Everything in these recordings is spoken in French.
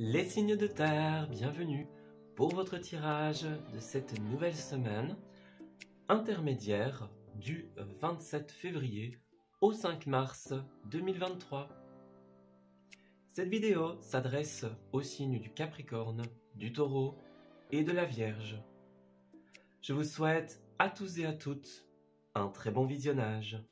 Les signes de terre, bienvenue pour votre tirage de cette nouvelle semaine intermédiaire du 27 février au 5 mars 2023. Cette vidéo s'adresse aux signes du Capricorne, du Taureau et de la Vierge. Je vous souhaite à tous et à toutes un très bon visionnage.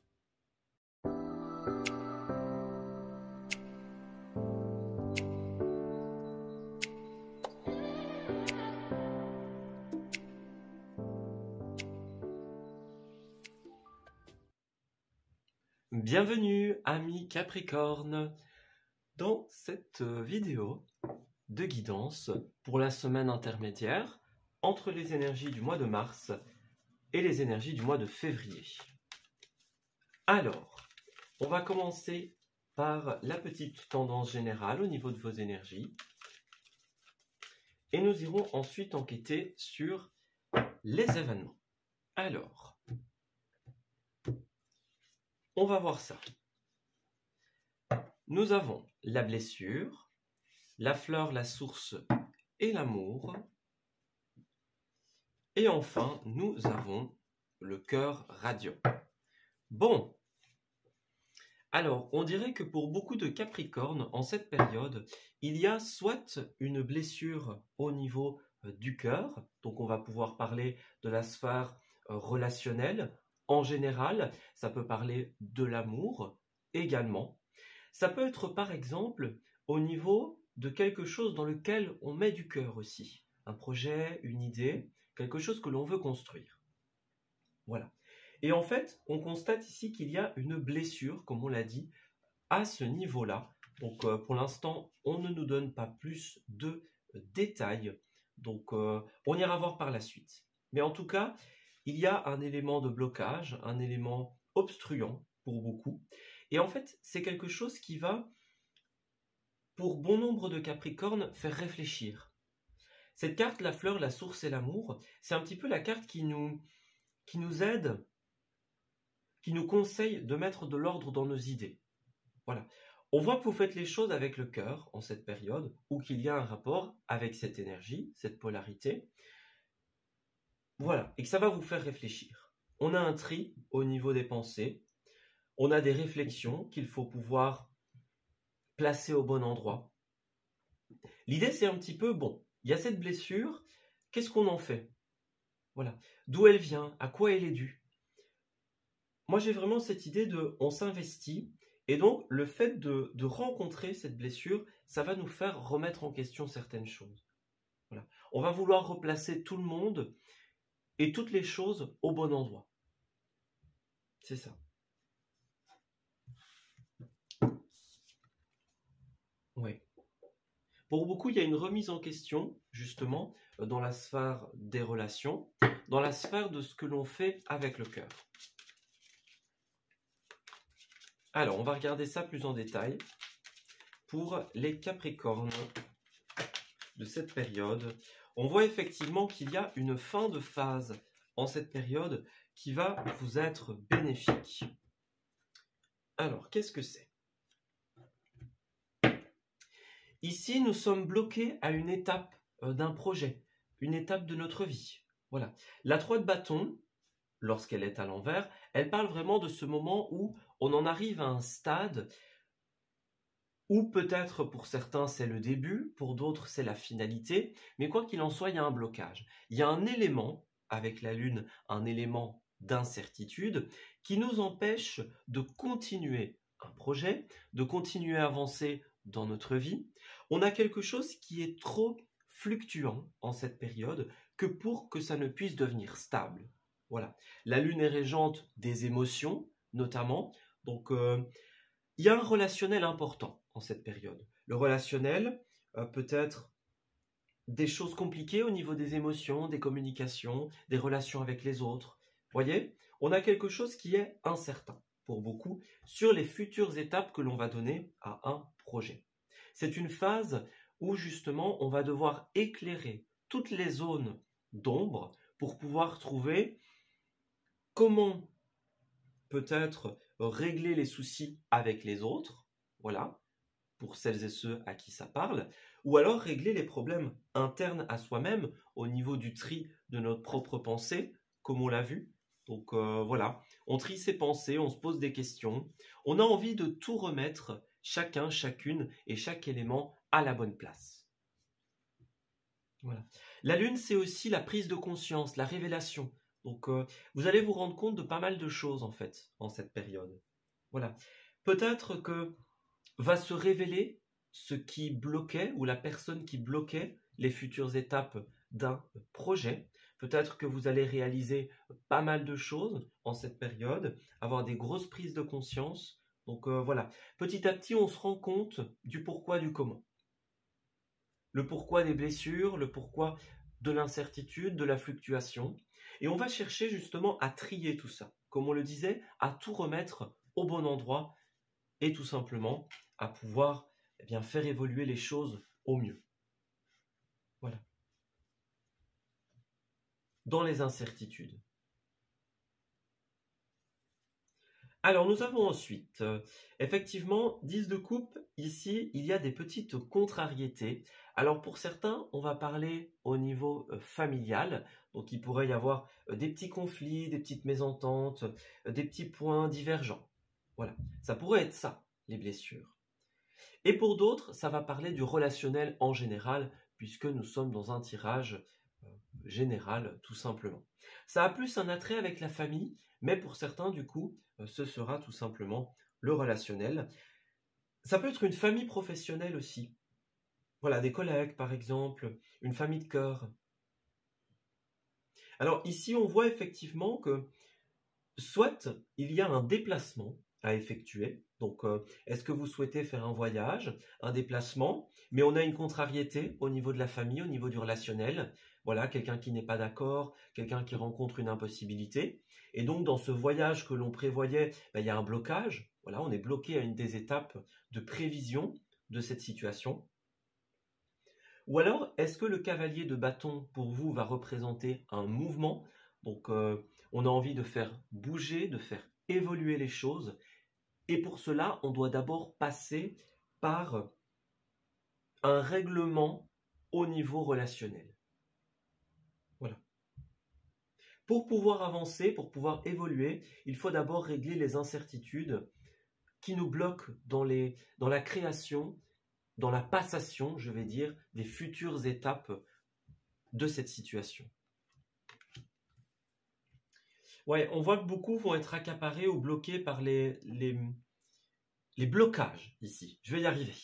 Bienvenue, amis Capricorne, dans cette vidéo de guidance pour la semaine intermédiaire entre les énergies du mois de mars et les énergies du mois de février. Alors, on va commencer par la petite tendance générale au niveau de vos énergies et nous irons ensuite enquêter sur les événements. Alors, on va voir ça. Nous avons la blessure, la fleur, la source et l'amour. Et enfin, nous avons le cœur radiant. Bon, alors on dirait que pour beaucoup de Capricornes, en cette période, il y a soit une blessure au niveau du cœur, donc on va pouvoir parler de la sphère relationnelle. En général, ça peut parler de l'amour également. Ça peut être par exemple au niveau de quelque chose dans lequel on met du cœur aussi. Un projet, une idée, quelque chose que l'on veut construire. Voilà. Et en fait, on constate ici qu'il y a une blessure, comme on l'a dit, à ce niveau-là. Donc pour l'instant, on ne nous donne pas plus de détails. Donc on ira voir par la suite. Mais en tout cas, il y a un élément de blocage, un élément obstruant pour beaucoup. Et en fait, c'est quelque chose qui va, pour bon nombre de Capricornes, faire réfléchir. Cette carte, la fleur, la source et l'amour, c'est un petit peu la carte qui nous aide, qui nous conseille de mettre de l'ordre dans nos idées. Voilà. On voit que vous faites les choses avec le cœur en cette période, ou qu'il y a un rapport avec cette énergie, cette polarité. Voilà, et que ça va vous faire réfléchir. On a un tri au niveau des pensées, on a des réflexions qu'il faut pouvoir placer au bon endroit. L'idée, c'est un petit peu, bon, il y a cette blessure, qu'est-ce qu'on en fait? Voilà, d'où elle vient, à quoi elle est due? Moi, j'ai vraiment cette idée de, on s'investit, et donc le fait de rencontrer cette blessure, ça va nous faire remettre en question certaines choses. Voilà. On va vouloir replacer tout le monde et toutes les choses au bon endroit. C'est ça. Oui. Pour beaucoup, il y a une remise en question, justement, dans la sphère des relations, dans la sphère de ce que l'on fait avec le cœur. Alors, on va regarder ça plus en détail pour les Capricornes de cette période. On voit effectivement qu'il y a une fin de phase en cette période qui va vous être bénéfique. Alors, qu'est-ce que c'est? Ici, nous sommes bloqués à une étape d'un projet, une étape de notre vie. Voilà. La 3 de bâton, lorsqu'elle est à l'envers, elle parle vraiment de ce moment où on en arrive à un stade où peut-être pour certains c'est le début, pour d'autres c'est la finalité, mais quoi qu'il en soit, il y a un blocage. Il y a un élément, avec la Lune, un élément d'incertitude qui nous empêche de continuer un projet, de continuer à avancer dans notre vie. On a quelque chose qui est trop fluctuant en cette période que pour que ça ne puisse devenir stable. Voilà. La Lune est régente des émotions, notamment. Donc, il y a un relationnel important en cette période. Le relationnel peut être des choses compliquées au niveau des émotions, des communications, des relations avec les autres. Vous voyez, on a quelque chose qui est incertain pour beaucoup sur les futures étapes que l'on va donner à un projet. C'est une phase où justement on va devoir éclairer toutes les zones d'ombre pour pouvoir trouver comment peut-être régler les soucis avec les autres, voilà, pour celles et ceux à qui ça parle, ou alors régler les problèmes internes à soi-même au niveau du tri de notre propre pensée, comme on l'a vu. Donc voilà, on trie ses pensées, on se pose des questions, on a envie de tout remettre, chacun, chacune et chaque élément à la bonne place. Voilà. La lune, c'est aussi la prise de conscience, la révélation. Donc vous allez vous rendre compte de pas mal de choses en fait, en cette période. Voilà. Peut-être que va se révéler ce qui bloquait ou la personne qui bloquait les futures étapes d'un projet. Peut-être que vous allez réaliser pas mal de choses en cette période, avoir des grosses prises de conscience. Donc voilà, petit à petit, on se rend compte du pourquoi, du comment. Le pourquoi des blessures, le pourquoi de l'incertitude, de la fluctuation. Et on va chercher justement à trier tout ça. Comme on le disait, à tout remettre au bon endroit et tout simplement à pouvoir faire évoluer les choses au mieux. Voilà. Dans les incertitudes. Alors nous avons ensuite, effectivement, 10 de coupe, ici il y a des petites contrariétés. Alors pour certains, on va parler au niveau familial, donc il pourrait y avoir des petits conflits, des petites mésententes, des petits points divergents. Voilà, ça pourrait être ça, les blessures. Et pour d'autres, ça va parler du relationnel en général, puisque nous sommes dans un tirage général, tout simplement. Ça a plus un attrait avec la famille, mais pour certains, du coup, ce sera tout simplement le relationnel. Ça peut être une famille professionnelle aussi. Voilà, des collègues, par exemple, une famille de cœur. Alors ici, on voit effectivement que soit il y a un déplacement à effectuer. Donc, est-ce que vous souhaitez faire un voyage, un déplacement, mais on a une contrariété au niveau de la famille, au niveau du relationnel. Voilà, quelqu'un qui n'est pas d'accord, quelqu'un qui rencontre une impossibilité. Et donc, dans ce voyage que l'on prévoyait, il y a un blocage. Voilà, on est bloqué à une des étapes de prévision de cette situation. Ou alors, est-ce que le cavalier de bâton, pour vous, va représenter un mouvement? Donc, on a envie de faire bouger, de faire évoluer les choses. Et pour cela, on doit d'abord passer par un règlement au niveau relationnel. Voilà. Pour pouvoir avancer, pour pouvoir évoluer, il faut d'abord régler les incertitudes qui nous bloquent dans la création, dans la passation, je vais dire, des futures étapes de cette situation. Ouais, on voit que beaucoup vont être accaparés ou bloqués par les blocages ici. Je vais y arriver.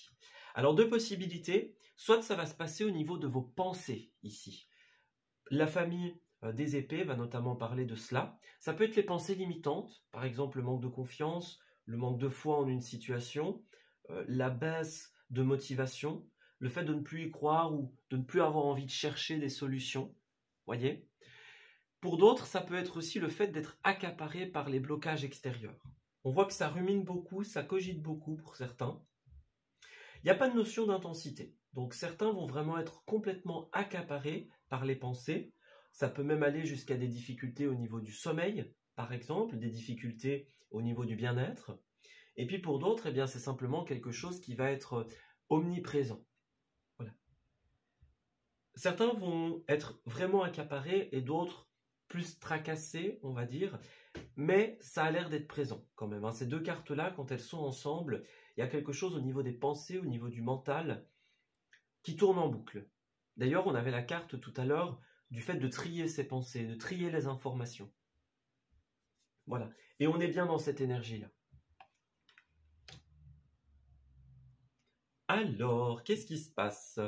Alors, deux possibilités. Soit ça va se passer au niveau de vos pensées ici. La famille des épées va notamment parler de cela. Ça peut être les pensées limitantes, par exemple le manque de confiance, le manque de foi en une situation, la baisse de motivation, le fait de ne plus y croire ou de ne plus avoir envie de chercher des solutions. Voyez ? Pour d'autres, ça peut être aussi le fait d'être accaparé par les blocages extérieurs. On voit que ça rumine beaucoup, ça cogite beaucoup pour certains. Il n'y a pas de notion d'intensité. Donc certains vont vraiment être complètement accaparés par les pensées. Ça peut même aller jusqu'à des difficultés au niveau du sommeil, par exemple, des difficultés au niveau du bien-être. Et puis pour d'autres, c'est simplement quelque chose qui va être omniprésent. Voilà. Certains vont être vraiment accaparés et d'autres plus tracassés, on va dire, mais ça a l'air d'être présent quand même. Ces deux cartes-là, quand elles sont ensemble, il y a quelque chose au niveau des pensées, au niveau du mental, qui tourne en boucle. D'ailleurs, on avait la carte tout à l'heure du fait de trier ses pensées, de trier les informations. Voilà. Et on est bien dans cette énergie-là. Alors, qu'est-ce qui se passe?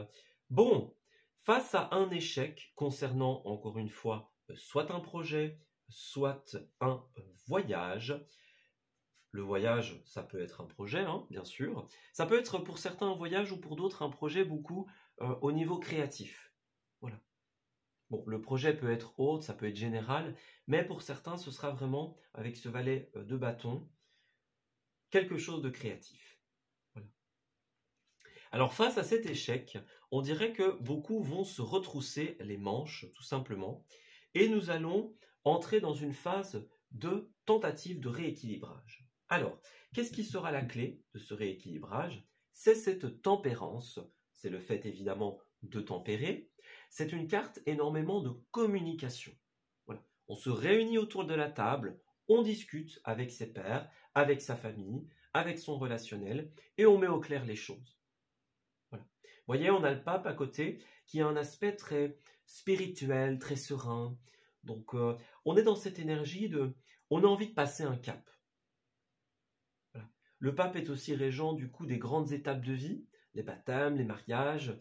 Bon, face à un échec concernant, encore une fois, soit un projet, soit un voyage. Le voyage, ça peut être un projet, bien sûr. Ça peut être pour certains un voyage ou pour d'autres un projet beaucoup au niveau créatif. Voilà. Bon, le projet peut être autre, ça peut être général, mais pour certains, ce sera vraiment, avec ce valet de bâton, quelque chose de créatif. Voilà. Alors face à cet échec, on dirait que beaucoup vont se retrousser les manches, tout simplement, et nous allons entrer dans une phase de tentative de rééquilibrage. Alors, qu'est-ce qui sera la clé de ce rééquilibrage? c'est cette tempérance, c'est le fait évidemment de tempérer, c'est une carte énormément de communication. Voilà. On se réunit autour de la table, on discute avec ses pairs, avec sa famille, avec son relationnel, et on met au clair les choses. Voilà. Vous voyez, on a le pape à côté qui a un aspect très spirituel, très serein. Donc, on est dans cette énergie de... On a envie de passer un cap. Voilà. Le pape est aussi régent du coup des grandes étapes de vie, les baptêmes, les mariages,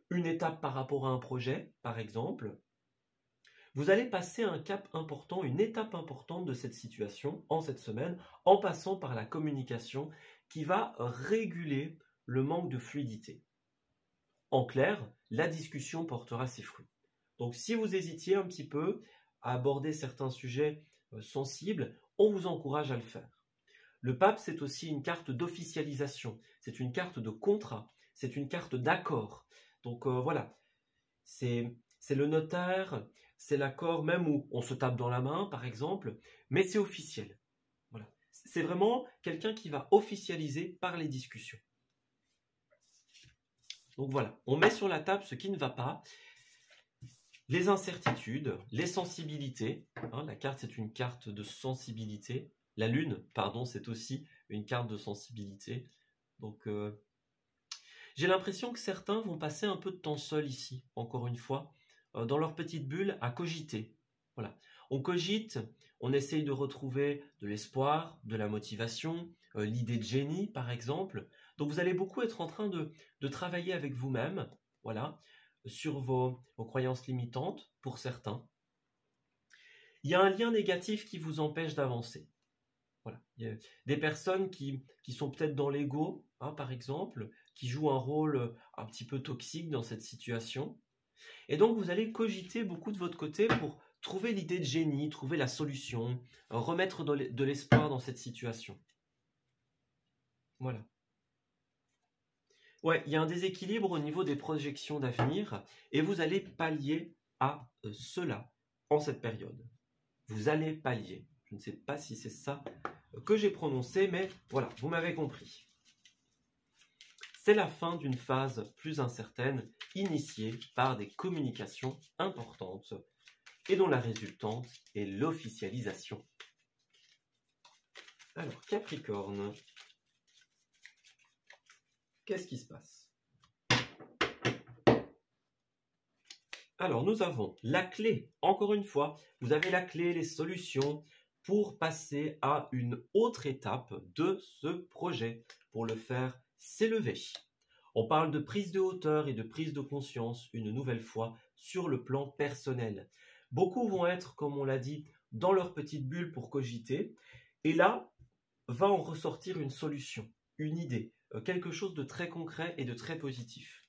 une étape par rapport à un projet, par exemple. Vous allez passer un cap important, une étape importante de cette situation en cette semaine, en passant par la communication qui va réguler le manque de fluidité. En clair, la discussion portera ses fruits. Donc si vous hésitiez un petit peu à aborder certains sujets sensibles, on vous encourage à le faire. Le pape, c'est aussi une carte d'officialisation, c'est une carte de contrat, c'est une carte d'accord. Donc voilà, c'est le notaire, c'est l'accord même où on se tape dans la main, par exemple, mais c'est officiel. Voilà. C'est vraiment quelqu'un qui va officialiser par les discussions. Donc voilà, on met sur la table ce qui ne va pas, les incertitudes, les sensibilités. Hein, la carte, c'est une carte de sensibilité. La lune, pardon, c'est aussi une carte de sensibilité. Donc, j'ai l'impression que certains vont passer un peu de temps seuls ici, encore une fois, dans leur petite bulle, à cogiter. Voilà. On cogite, on essaye de retrouver de l'espoir, de la motivation, l'idée de génie, par exemple. Donc, vous allez beaucoup être en train de travailler avec vous-même, voilà, sur vos croyances limitantes, pour certains. Il y a un lien négatif qui vous empêche d'avancer. Voilà. Il y a des personnes qui sont peut-être dans l'ego, hein, par exemple, qui jouent un rôle un petit peu toxique dans cette situation. Et donc, vous allez cogiter beaucoup de votre côté pour trouver l'idée de génie, trouver la solution, remettre de l'espoir dans cette situation. Voilà. Ouais, il y a un déséquilibre au niveau des projections d'avenir et vous allez pallier à cela en cette période. Vous allez pallier. Je ne sais pas si c'est ça que j'ai prononcé, mais voilà, vous m'avez compris. C'est la fin d'une phase plus incertaine, initiée par des communications importantes et dont la résultante est l'officialisation. Alors, Capricorne, qu'est-ce qui se passe? Alors, nous avons la clé. Encore une fois, vous avez la clé, les solutions pour passer à une autre étape de ce projet, pour le faire s'élever. On parle de prise de hauteur et de prise de conscience, une nouvelle fois, sur le plan personnel. Beaucoup vont être, comme on l'a dit, dans leur petite bulle pour cogiter. Et là, va en ressortir une solution, une idée, quelque chose de très concret et de très positif.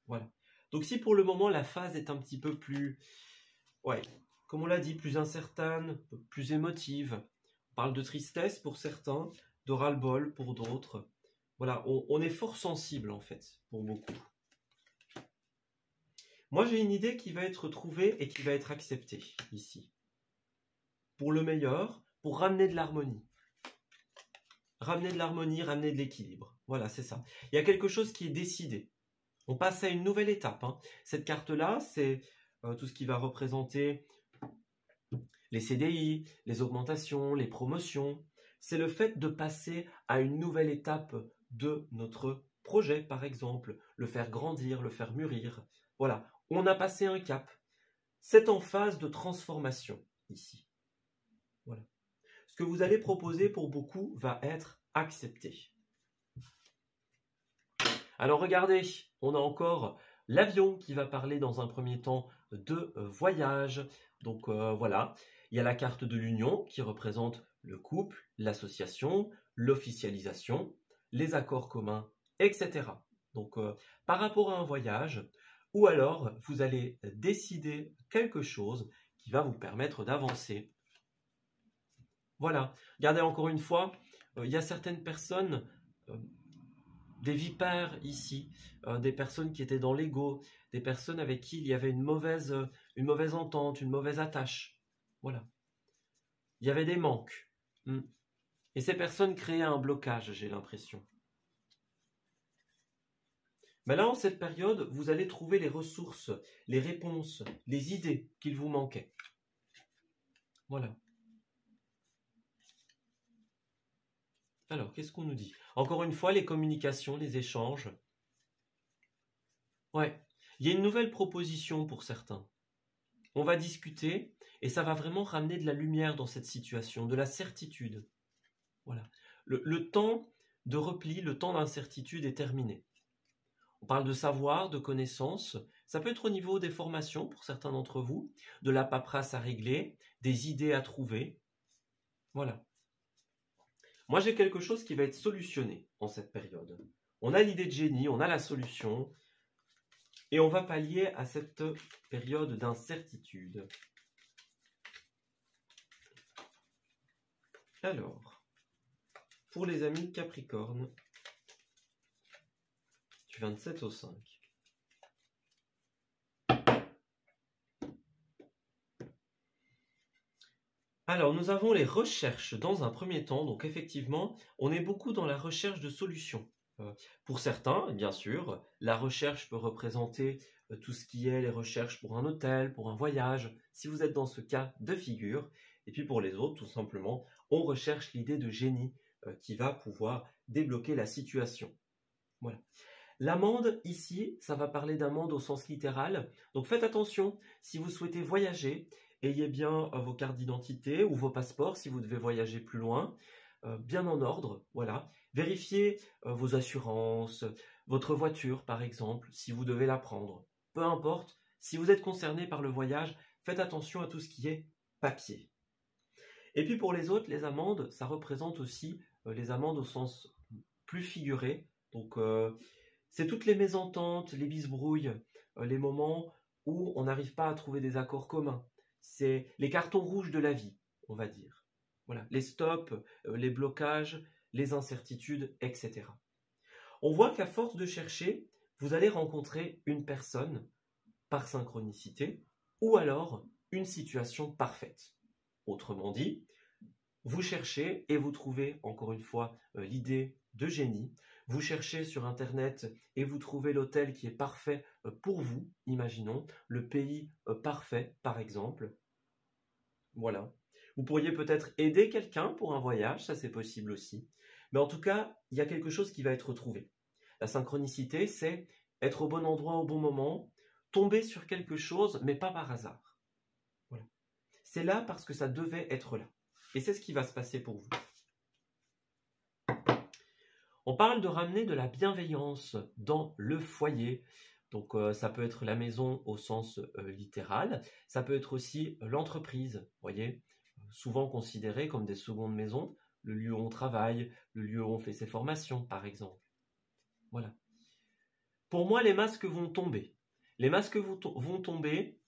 Voilà. Donc si pour le moment la phase est un petit peu plus, ouais, comme on l'a dit, plus incertaine, plus émotive, on parle de tristesse pour certains, de ras-le-bol pour d'autres. Voilà, on est fort sensible en fait, pour beaucoup. Moi j'ai une idée qui va être trouvée et qui va être acceptée ici. Pour le meilleur, pour ramener de l'harmonie. Ramener de l'harmonie, ramener de l'équilibre. Voilà, c'est ça. Il y a quelque chose qui est décidé. On passe à une nouvelle étape. Hein. Cette carte-là, c'est tout ce qui va représenter les CDI, les augmentations, les promotions. C'est le fait de passer à une nouvelle étape de notre projet, par exemple. Le faire grandir, le faire mûrir. Voilà, on a passé un cap. C'est en phase de transformation, ici. Voilà. Ce que vous allez proposer pour beaucoup va être accepté. Alors regardez, on a encore l'avion qui va parler dans un premier temps de voyage. Donc voilà, il y a la carte de l'union qui représente le couple, l'association, l'officialisation, les accords communs, etc. Donc par rapport à un voyage, ou alors vous allez décider quelque chose qui va vous permettre d'avancer. Voilà, regardez encore une fois, il y a certaines personnes... des vipères ici, des personnes qui étaient dans l'ego, des personnes avec qui il y avait une mauvaise entente, une mauvaise attache. Voilà. Il y avait des manques. Et ces personnes créaient un blocage, j'ai l'impression. Mais là, en cette période, vous allez trouver les ressources, les réponses, les idées qu'il vous manquait. Voilà. Alors, qu'est-ce qu'on nous dit? Encore une fois, les communications, les échanges. Ouais, il y a une nouvelle proposition pour certains. On va discuter et ça va vraiment ramener de la lumière dans cette situation, de la certitude. Voilà. Le temps de repli, le temps d'incertitude est terminé. On parle de savoir, de connaissances. Ça peut être au niveau des formations pour certains d'entre vous, de la paperasse à régler, des idées à trouver. Voilà. Moi, j'ai quelque chose qui va être solutionné en cette période. On a l'idée de génie, on a la solution, et on va pallier à cette période d'incertitude. Alors, pour les amis Capricorne, du 27 au 5. Alors, nous avons les recherches dans un premier temps. Donc, effectivement, on est beaucoup dans la recherche de solutions. Pour certains, bien sûr, la recherche peut représenter tout ce qui est les recherches pour un hôtel, pour un voyage, si vous êtes dans ce cas de figure. Et puis pour les autres, tout simplement, on recherche l'idée de génie qui va pouvoir débloquer la situation. Voilà. L'amende, ici, ça va parler d'amende au sens littéral. Donc faites attention, si vous souhaitez voyager, ayez bien vos cartes d'identité ou vos passeports si vous devez voyager plus loin, bien en ordre, voilà. Vérifiez vos assurances, votre voiture par exemple, si vous devez la prendre. Peu importe, si vous êtes concerné par le voyage, faites attention à tout ce qui est papier. Et puis pour les autres, les amendes, ça représente aussi les amendes au sens plus figuré. Donc c'est toutes les mésententes, les bisbrouilles, les moments où on n'arrive pas à trouver des accords communs. C'est les cartons rouges de la vie, on va dire. Voilà, les stops, les blocages, les incertitudes, etc. On voit qu'à force de chercher, vous allez rencontrer une personne par synchronicité ou alors une situation parfaite. Autrement dit, vous cherchez et vous trouvez encore une fois l'idée de génie. Vous cherchez sur Internet et vous trouvez l'hôtel qui est parfait pour vous, imaginons, le pays parfait par exemple. Voilà. Vous pourriez peut-être aider quelqu'un pour un voyage, ça c'est possible aussi. Mais en tout cas, il y a quelque chose qui va être trouvé. La synchronicité, c'est être au bon endroit au bon moment, tomber sur quelque chose, mais pas par hasard. Voilà. C'est là parce que ça devait être là. Et c'est ce qui va se passer pour vous. On parle de ramener de la bienveillance dans le foyer. Donc ça peut être la maison au sens littéral. Ça peut être aussi l'entreprise, voyez, souvent considérée comme des secondes maisons, le lieu où on travaille, le lieu où on fait ses formations, par exemple. Voilà. Pour moi, les masques vont tomber. Les masques vont tomber.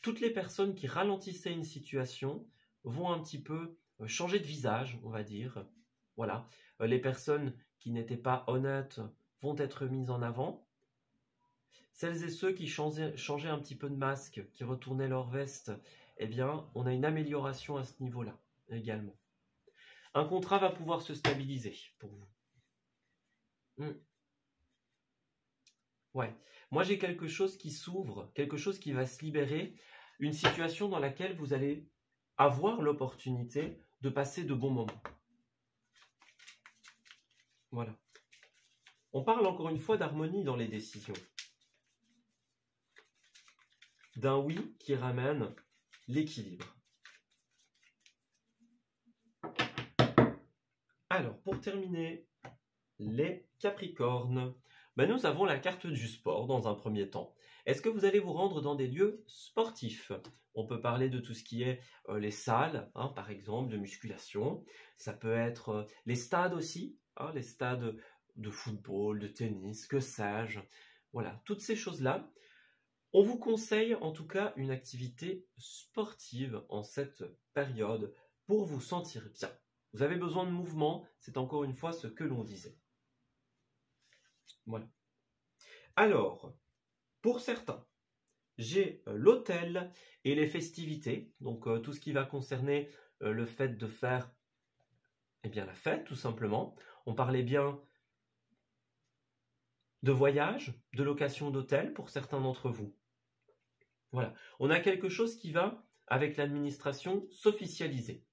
Toutes les personnes qui ralentissaient une situation vont un petit peu changer de visage, on va dire. Voilà. Les personnes qui n'étaient pas honnêtes vont être mises en avant. Celles et ceux qui changeaient un petit peu de masque, qui retournaient leur veste, eh bien, on a une amélioration à ce niveau-là également. Un contrat va pouvoir se stabiliser pour vous. Ouais. Moi, j'ai quelque chose qui s'ouvre, quelque chose qui va se libérer, une situation dans laquelle vous allez avoir l'opportunité de passer de bons moments. Voilà. On parle encore une fois d'harmonie dans les décisions. D'un oui qui ramène l'équilibre. Alors, pour terminer, les Capricornes. Nous avons la carte du sport dans un premier temps. Est-ce que vous allez vous rendre dans des lieux sportifs? On peut parler de tout ce qui est les salles, par exemple, de musculation. Ça peut être les stades aussi, les stades de football, de tennis, que sais-je. Voilà, toutes ces choses-là. On vous conseille en tout cas une activité sportive en cette période pour vous sentir bien. Vous avez besoin de mouvement, c'est encore une fois ce que l'on disait. Voilà. Alors, pour certains, j'ai l'hôtel et les festivités, donc tout ce qui va concerner le fait de faire la fête, tout simplement. On parlait bien de voyage, de location d'hôtel pour certains d'entre vous. Voilà, on a quelque chose qui va, avec l'administration, s'officialiser.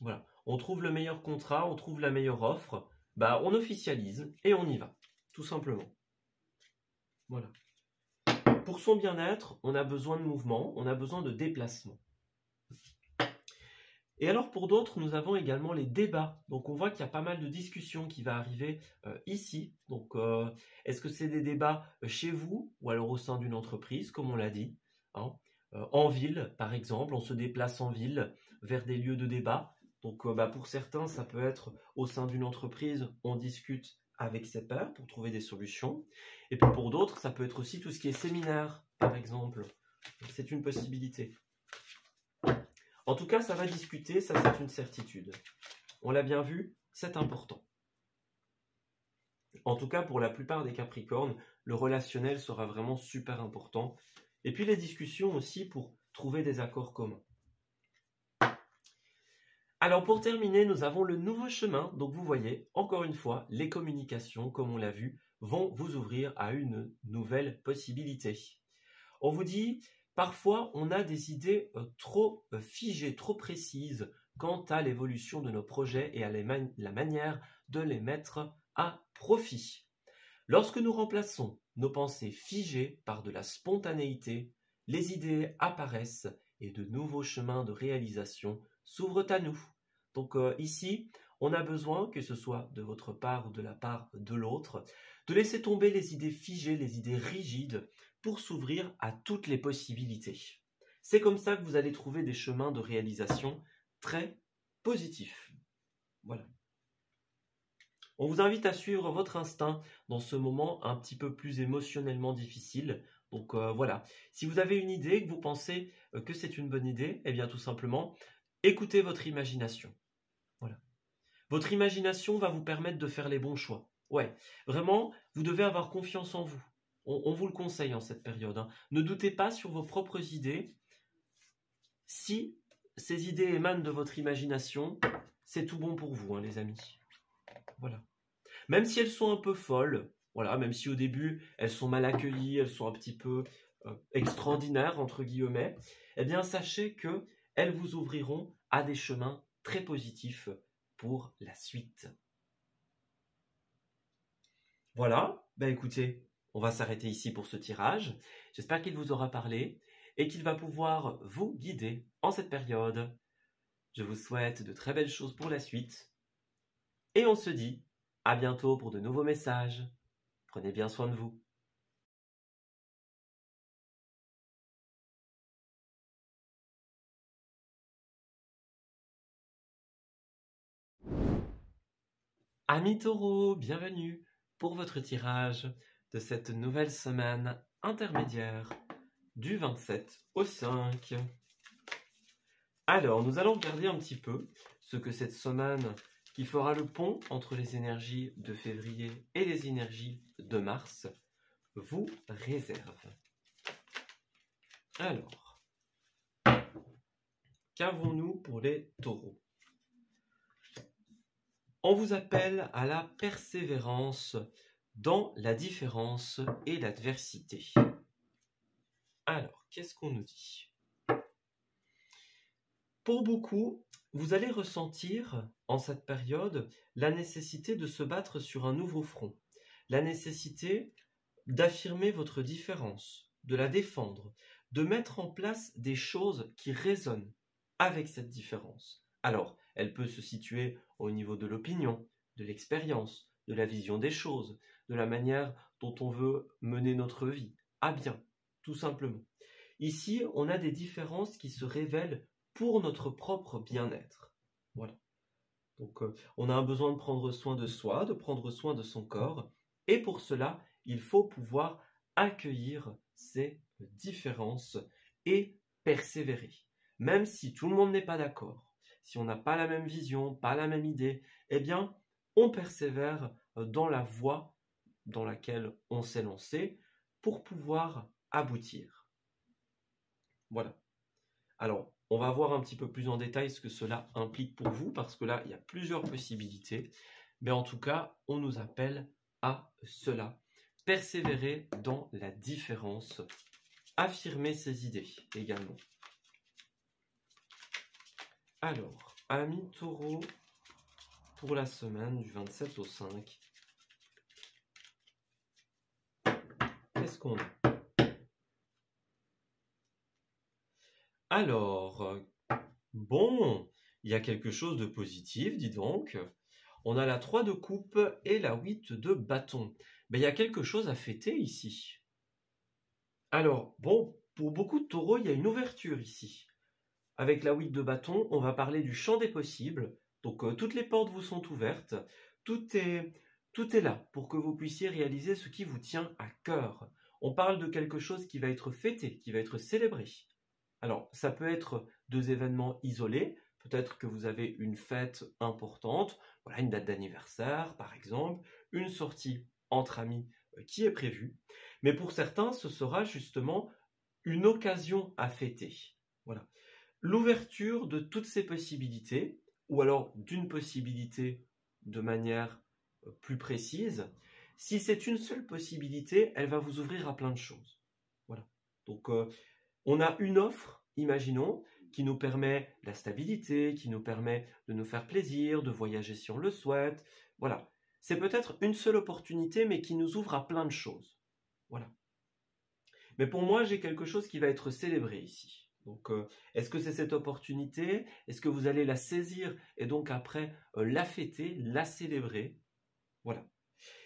Voilà, on trouve le meilleur contrat, on trouve la meilleure offre, bah on officialise et on y va, tout simplement. Voilà. Pour son bien-être, on a besoin de mouvement, on a besoin de déplacement. Et alors pour d'autres, nous avons également les débats. Donc on voit qu'il y a pas mal de discussions qui vont arriver ici. Donc est-ce que c'est des débats chez vous ou alors au sein d'une entreprise, comme on l'a dit, hein, en ville par exemple, on se déplace en ville vers des lieux de débat. Donc pour certains, ça peut être au sein d'une entreprise, on discute avec ses pairs pour trouver des solutions. Et puis pour d'autres, ça peut être aussi tout ce qui est séminaire, par exemple. C'est une possibilité. En tout cas, ça va discuter, ça c'est une certitude. On l'a bien vu, c'est important. En tout cas, pour la plupart des Capricornes, le relationnel sera vraiment super important. Et puis les discussions aussi pour trouver des accords communs. Alors pour terminer, nous avons le nouveau chemin. Donc vous voyez, encore une fois, les communications, comme on l'a vu, vont vous ouvrir à une nouvelle possibilité. On vous dit, parfois on a des idées trop figées, trop précises quant à l'évolution de nos projets et à la manière de les mettre à profit. Lorsque nous remplaçons nos pensées figées par de la spontanéité, les idées apparaissent et de nouveaux chemins de réalisation s'ouvrent à nous. Donc ici, on a besoin, que ce soit de votre part ou de la part de l'autre, de laisser tomber les idées figées, les idées rigides, pour s'ouvrir à toutes les possibilités. C'est comme ça que vous allez trouver des chemins de réalisation très positifs. Voilà. On vous invite à suivre votre instinct dans ce moment un petit peu plus émotionnellement difficile. Donc voilà, si vous avez une idée, que vous pensez que c'est une bonne idée, eh bien tout simplement, écoutez votre imagination. Voilà. Votre imagination va vous permettre de faire les bons choix. Ouais, vraiment, vous devez avoir confiance en vous. On vous le conseille en cette période. Hein. Ne doutez pas sur vos propres idées. Si ces idées émanent de votre imagination, c'est tout bon pour vous, hein, les amis. Voilà. Même si elles sont un peu folles, voilà, même si au début elles sont mal accueillies, elles sont un petit peu extraordinaires, entre guillemets, eh bien sachez qu'elles vous ouvriront à des chemins très positifs pour la suite. Voilà, ben écoutez, on va s'arrêter ici pour ce tirage. J'espère qu'il vous aura parlé et qu'il va pouvoir vous guider en cette période. Je vous souhaite de très belles choses pour la suite. Et on se dit à bientôt pour de nouveaux messages. Prenez bien soin de vous. Amis taureaux, bienvenue pour votre tirage de cette nouvelle semaine intermédiaire du 27 au 5. Alors, nous allons regarder un petit peu ce que cette semaine qui fera le pont entre les énergies de février et les énergies de mars vous réserve. Alors, qu'avons-nous pour les taureaux ? On vous appelle à la persévérance dans la différence et l'adversité. Alors, qu'est-ce qu'on nous dit ? Pour beaucoup, vous allez ressentir en cette période la nécessité de se battre sur un nouveau front, la nécessité d'affirmer votre différence, de la défendre, de mettre en place des choses qui résonnent avec cette différence. Alors, elle peut se situer au niveau de l'opinion, de l'expérience, de la vision des choses, de la manière dont on veut mener notre vie à bien, tout simplement. Ici, on a des différences qui se révèlent pour notre propre bien-être. Voilà. Donc, on a un besoin de prendre soin de soi, de prendre soin de son corps, et pour cela, il faut pouvoir accueillir ces différences et persévérer. Même si tout le monde n'est pas d'accord, si on n'a pas la même vision, pas la même idée, eh bien, on persévère dans la voie dans laquelle on s'est lancé pour pouvoir aboutir. Voilà. Alors, on va voir un petit peu plus en détail ce que cela implique pour vous, parce que là, il y a plusieurs possibilités. Mais en tout cas, on nous appelle à cela. Persévérer dans la différence. Affirmer ses idées également. Alors, amis taureaux, pour la semaine du 27 au 5, qu'est-ce qu'on a? Alors, bon, il y a quelque chose de positif, dis donc. On a la 3 de coupe et la 8 de bâton. Mais il y a quelque chose à fêter ici. Alors, bon, pour beaucoup de taureaux, il y a une ouverture ici. Avec la 8 de bâton, on va parler du champ des possibles. Donc, toutes les portes vous sont ouvertes. Tout est là pour que vous puissiez réaliser ce qui vous tient à cœur. On parle de quelque chose qui va être fêté, qui va être célébré. Alors, ça peut être 2 événements isolés. Peut-être que vous avez une fête importante, voilà, une date d'anniversaire par exemple, une sortie entre amis qui est prévue. Mais pour certains, ce sera justement une occasion à fêter. Voilà. L'ouverture de toutes ces possibilités, ou alors d'une possibilité de manière plus précise. Si c'est une seule possibilité, elle va vous ouvrir à plein de choses. Voilà. Donc, on a une offre, imaginons, qui nous permet la stabilité, qui nous permet de nous faire plaisir, de voyager si on le souhaite. Voilà. C'est peut-être une seule opportunité, mais qui nous ouvre à plein de choses. Voilà. Mais pour moi, j'ai quelque chose qui va être célébré ici. Donc, est-ce que c'est cette opportunité? Est-ce que vous allez la saisir et donc après la fêter, la célébrer? Voilà.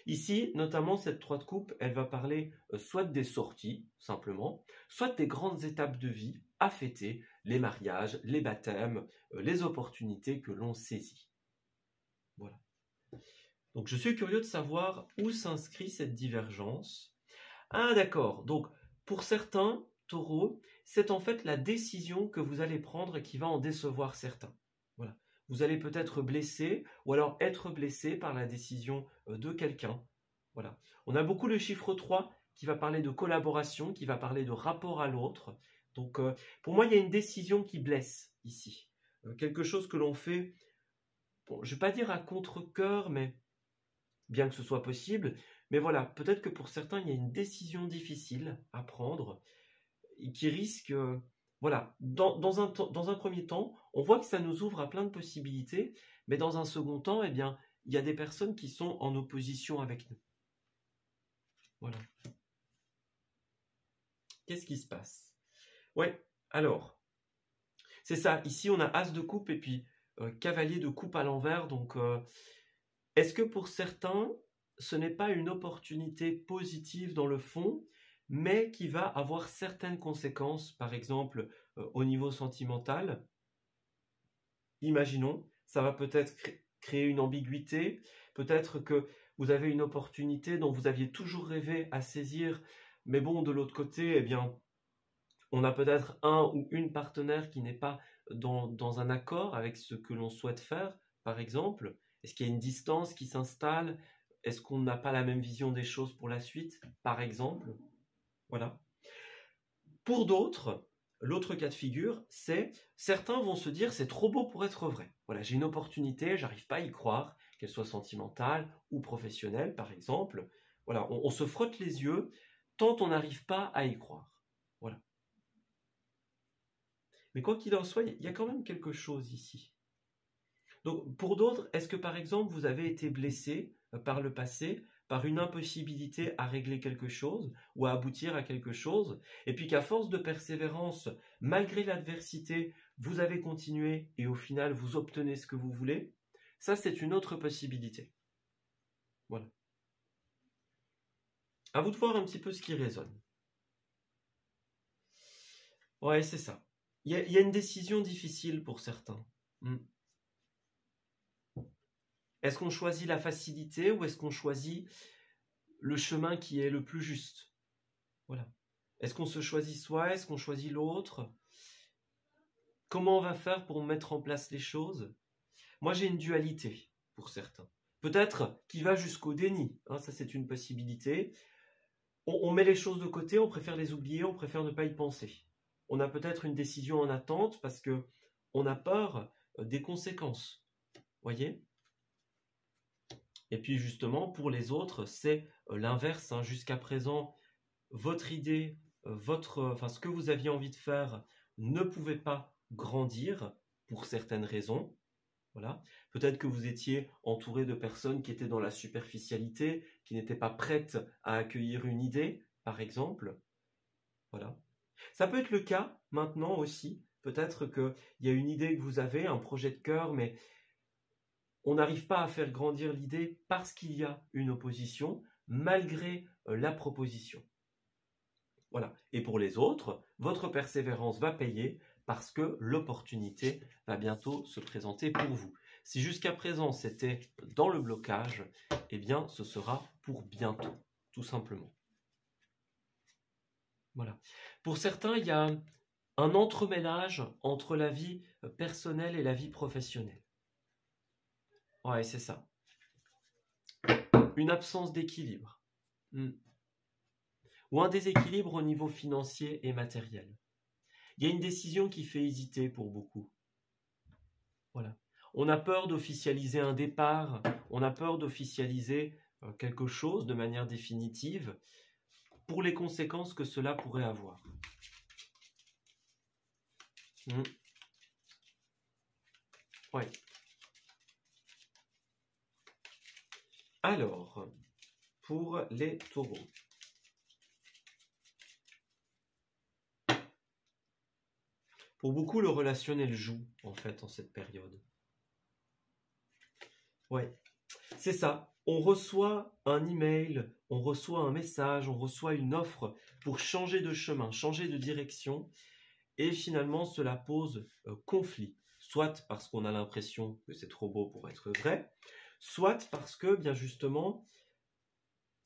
Ici, notamment, cette 3 de coupe, elle va parler soit des sorties, simplement, soit des grandes étapes de vie à fêter, les mariages, les baptêmes, les opportunités que l'on saisit. Voilà. Donc, je suis curieux de savoir où s'inscrit cette divergence. Ah, d'accord. Donc, pour certains taureaux, c'est en fait la décision que vous allez prendre qui va en décevoir certains. Voilà. Vous allez peut-être blesser ou alors être blessé par la décision de quelqu'un. Voilà. On a beaucoup le chiffre 3 qui va parler de collaboration, qui va parler de rapport à l'autre. Donc, pour moi, il y a une décision qui blesse ici. Quelque chose que l'on fait, bon, je ne vais pas dire à contre-cœur, mais bien que ce soit possible. Mais voilà, peut-être que pour certains, il y a une décision difficile à prendre et qui risque... voilà, dans un premier temps, on voit que ça nous ouvre à plein de possibilités, mais dans un second temps, eh bien, il y a des personnes qui sont en opposition avec nous. Voilà. Qu'est-ce qui se passe? Ouais, alors, c'est ça. Ici, on a As de coupe et puis Cavalier de coupe à l'envers. Donc, est-ce que pour certains, ce n'est pas une opportunité positive dans le fond, mais qui va avoir certaines conséquences, par exemple au niveau sentimental? Imaginons, ça va peut-être créer une ambiguïté, peut-être que vous avez une opportunité dont vous aviez toujours rêvé à saisir, mais bon, de l'autre côté, eh bien, on a peut-être un ou une partenaire qui n'est pas dans un accord avec ce que l'on souhaite faire, par exemple. Est-ce qu'il y a une distance qui s'installe? Est-ce qu'on n'a pas la même vision des choses pour la suite, par exemple? Voilà. Pour d'autres, l'autre cas de figure, c'est certains vont se dire c'est trop beau pour être vrai. Voilà, j'ai une opportunité, j'arrive pas à y croire, qu'elle soit sentimentale ou professionnelle, par exemple. Voilà, on se frotte les yeux tant on n'arrive pas à y croire. Voilà. Mais quoi qu'il en soit, il y a quand même quelque chose ici. Donc, pour d'autres, est-ce que par exemple, vous avez été blessé par le passé par une impossibilité à régler quelque chose ou à aboutir à quelque chose, et puis qu'à force de persévérance, malgré l'adversité, vous avez continué et au final, vous obtenez ce que vous voulez? Ça, c'est une autre possibilité. Voilà. À vous de voir un petit peu ce qui résonne. Ouais, c'est ça. Il y a une décision difficile pour certains. Est-ce qu'on choisit la facilité ou est-ce qu'on choisit le chemin qui est le plus juste? Voilà. Est-ce qu'on se choisit soi? Est-ce qu'on choisit l'autre? Comment on va faire pour mettre en place les choses? Moi, j'ai une dualité pour certains. Peut-être qui va jusqu'au déni. Hein, ça, c'est une possibilité. On met les choses de côté, on préfère les oublier, on préfère ne pas y penser. On a peut-être une décision en attente parce que on a peur des conséquences. Voyez? Et puis justement, pour les autres, c'est l'inverse, hein. Jusqu'à présent, votre idée, ce que vous aviez envie de faire ne pouvait pas grandir pour certaines raisons. Voilà. Peut-être que vous étiez entouré de personnes qui étaient dans la superficialité, qui n'étaient pas prêtes à accueillir une idée, par exemple. Voilà. Ça peut être le cas maintenant aussi. Peut-être qu'il y a une idée que vous avez, un projet de cœur, mais on n'arrive pas à faire grandir l'idée parce qu'il y a une opposition, malgré la proposition. Voilà. Et pour les autres, votre persévérance va payer parce que l'opportunité va bientôt se présenter pour vous. Si jusqu'à présent c'était dans le blocage, eh bien ce sera pour bientôt, tout simplement. Voilà. Pour certains, il y a un entremêlage entre la vie personnelle et la vie professionnelle. Ouais, c'est ça. Une absence d'équilibre. Ou un déséquilibre au niveau financier et matériel. Il y a une décision qui fait hésiter pour beaucoup. Voilà. On a peur d'officialiser un départ, on a peur d'officialiser quelque chose de manière définitive pour les conséquences que cela pourrait avoir. Ouais. Alors, pour les taureaux. Pour beaucoup, le relationnel joue, en fait, en cette période. Ouais, c'est ça. On reçoit un email, on reçoit un message, on reçoit une offre pour changer de chemin, changer de direction. Et finalement, cela pose conflit. Soit parce qu'on a l'impression que c'est trop beau pour être vrai, soit parce que, bien justement,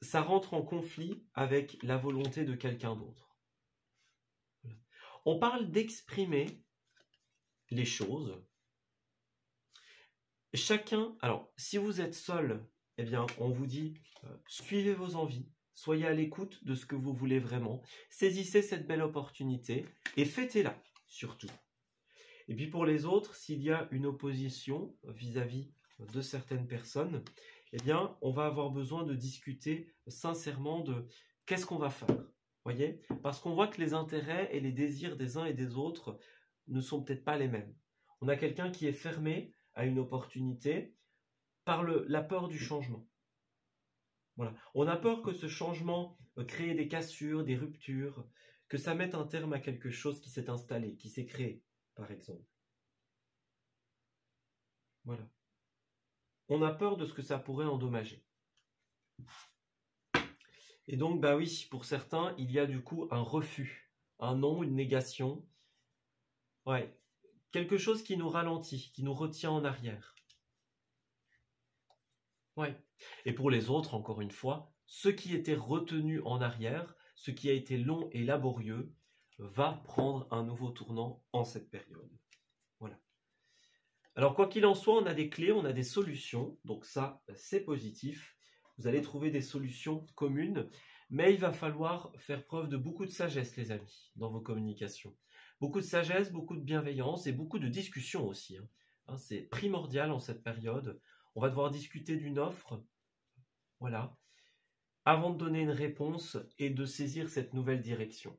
ça rentre en conflit avec la volonté de quelqu'un d'autre. On parle d'exprimer les choses. Chacun, alors, si vous êtes seul, eh bien, on vous dit, suivez vos envies, soyez à l'écoute de ce que vous voulez vraiment, saisissez cette belle opportunité et fêtez-la, surtout. Et puis pour les autres, s'il y a une opposition vis-à-vis de certaines personnes, eh bien, on va avoir besoin de discuter sincèrement de qu'est-ce qu'on va faire. Voyez ? Parce qu'on voit que les intérêts et les désirs des uns et des autres ne sont peut-être pas les mêmes. On a quelqu'un qui est fermé à une opportunité par la peur du changement. Voilà. On a peur que ce changement crée des cassures, des ruptures, que ça mette un terme à quelque chose qui s'est installé, qui s'est créé, par exemple. Voilà. On a peur de ce que ça pourrait endommager. Et donc, bah oui, pour certains, il y a du coup un refus, un non, une négation. Ouais, quelque chose qui nous ralentit, qui nous retient en arrière. Ouais. Et pour les autres, encore une fois, ce qui était retenu en arrière, ce qui a été long et laborieux, va prendre un nouveau tournant en cette période. Voilà. Alors, quoi qu'il en soit, on a des clés, on a des solutions. Donc ça, c'est positif. Vous allez trouver des solutions communes. Mais il va falloir faire preuve de beaucoup de sagesse, les amis, dans vos communications. Beaucoup de sagesse, beaucoup de bienveillance et beaucoup de discussion aussi. C'est primordial en cette période. On va devoir discuter d'une offre, voilà, avant de donner une réponse et de saisir cette nouvelle direction.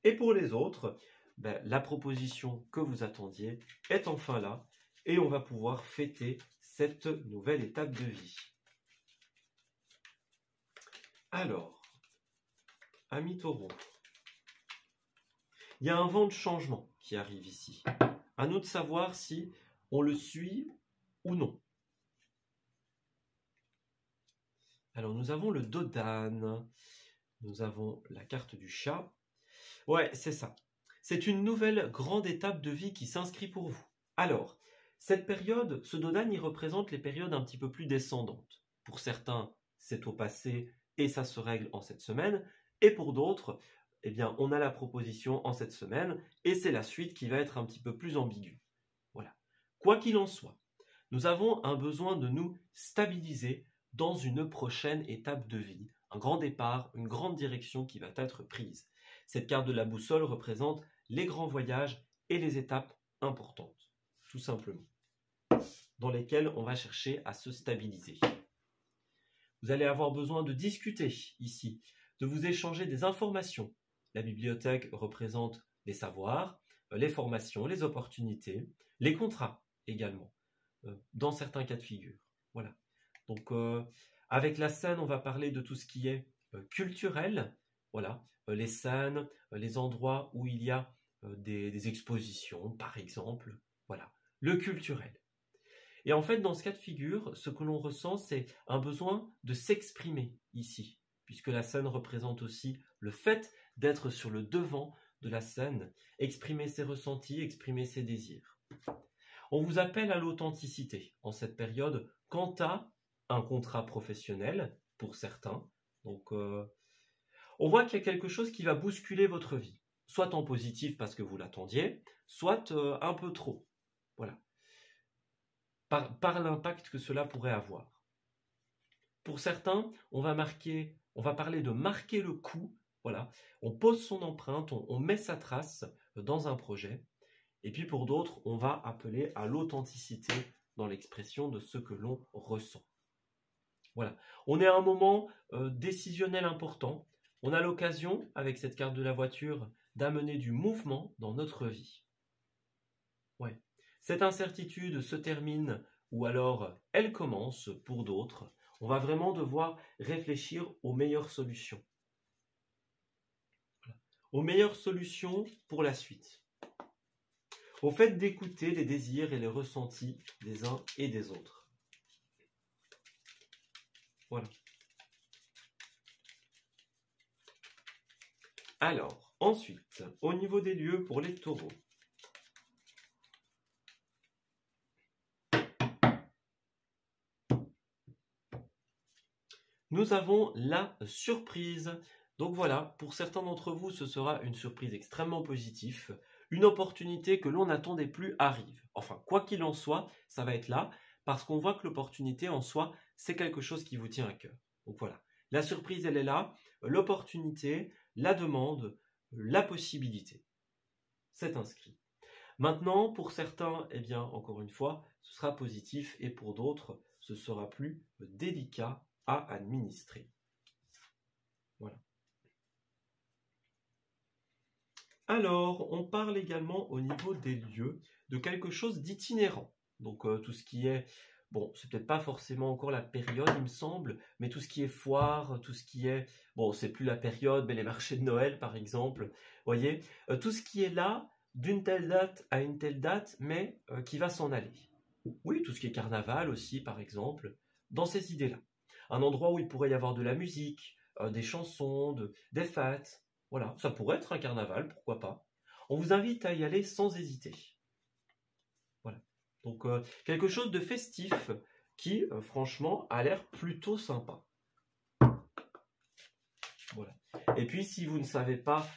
Et pour les autres, la proposition que vous attendiez est enfin là et on va pouvoir fêter cette nouvelle étape de vie. Alors, amis taureaux, il y a un vent de changement qui arrive ici. À nous de savoir si on le suit ou non. Alors, nous avons le dos d'âne. Nous avons la carte du chat. Ouais, c'est ça. C'est une nouvelle grande étape de vie qui s'inscrit pour vous. Alors, cette période, ce dos d'âne, il représente les périodes un petit peu plus descendantes. Pour certains, c'est au passé et ça se règle en cette semaine. Et pour d'autres, eh bien, on a la proposition en cette semaine et c'est la suite qui va être un petit peu plus ambiguë. Voilà. Quoi qu'il en soit, nous avons un besoin de nous stabiliser dans une prochaine étape de vie, un grand départ, une grande direction qui va être prise. Cette carte de la boussole représente les grands voyages et les étapes importantes, tout simplement. dans lesquels on va chercher à se stabiliser. Vous allez avoir besoin de discuter ici, de vous échanger des informations. La bibliothèque représente les savoirs, les formations, les opportunités, les contrats également, dans certains cas de figure. Voilà. Donc, avec la scène, on va parler de tout ce qui est culturel. Voilà, les scènes, les endroits où il y a des expositions, par exemple. Voilà, le culturel. Et en fait, dans ce cas de figure, ce que l'on ressent, c'est un besoin de s'exprimer ici, puisque la scène représente aussi le fait d'être sur le devant de la scène, exprimer ses ressentis, exprimer ses désirs. On vous appelle à l'authenticité en cette période quant à un contrat professionnel, pour certains. Donc, on voit qu'il y a quelque chose qui va bousculer votre vie, soit en positif parce que vous l'attendiez, soit un peu trop. Voilà. Par l'impact que cela pourrait avoir. Pour certains, on va parler de marquer le coup. Voilà, on pose son empreinte, on met sa trace dans un projet. Et puis pour d'autres, on va appeler à l'authenticité dans l'expression de ce que l'on ressent. Voilà, on est à un moment décisionnel important. On a l'occasion, avec cette carte de la voiture, d'amener du mouvement dans notre vie. Ouais. Cette incertitude se termine ou alors elle commence pour d'autres. On va vraiment devoir réfléchir aux meilleures solutions. Voilà. Aux meilleures solutions pour la suite. Au fait d'écouter les désirs et les ressentis des uns et des autres. Voilà. Alors, ensuite, au niveau des lieux pour les taureaux. Nous avons la surprise. Donc voilà, pour certains d'entre vous, ce sera une surprise extrêmement positive. Une opportunité que l'on n'attendait plus arrive. Enfin, quoi qu'il en soit, ça va être là, parce qu'on voit que l'opportunité en soi, c'est quelque chose qui vous tient à cœur. Donc voilà, la surprise, elle est là, l'opportunité, la demande, la possibilité. C'est inscrit. Maintenant, pour certains, eh bien, encore une fois, ce sera positif, et pour d'autres, ce sera plus délicat à administrer. Voilà. Alors, on parle également au niveau des lieux de quelque chose d'itinérant. Donc, tout ce qui est, bon, c'est peut-être pas forcément encore la période, il me semble, mais tout ce qui est foire, tout ce qui est, bon, c'est plus la période, mais les marchés de Noël, par exemple, voyez, tout ce qui est là, d'une telle date à une telle date, mais qui va s'en aller. Oui, tout ce qui est carnaval aussi, par exemple, dans ces idées-là. Un endroit où il pourrait y avoir de la musique, des chansons, des fêtes. Voilà, ça pourrait être un carnaval, pourquoi pas. On vous invite à y aller sans hésiter. Voilà. Donc, quelque chose de festif qui, franchement, a l'air plutôt sympa. Voilà. Et puis, si vous ne savez pas,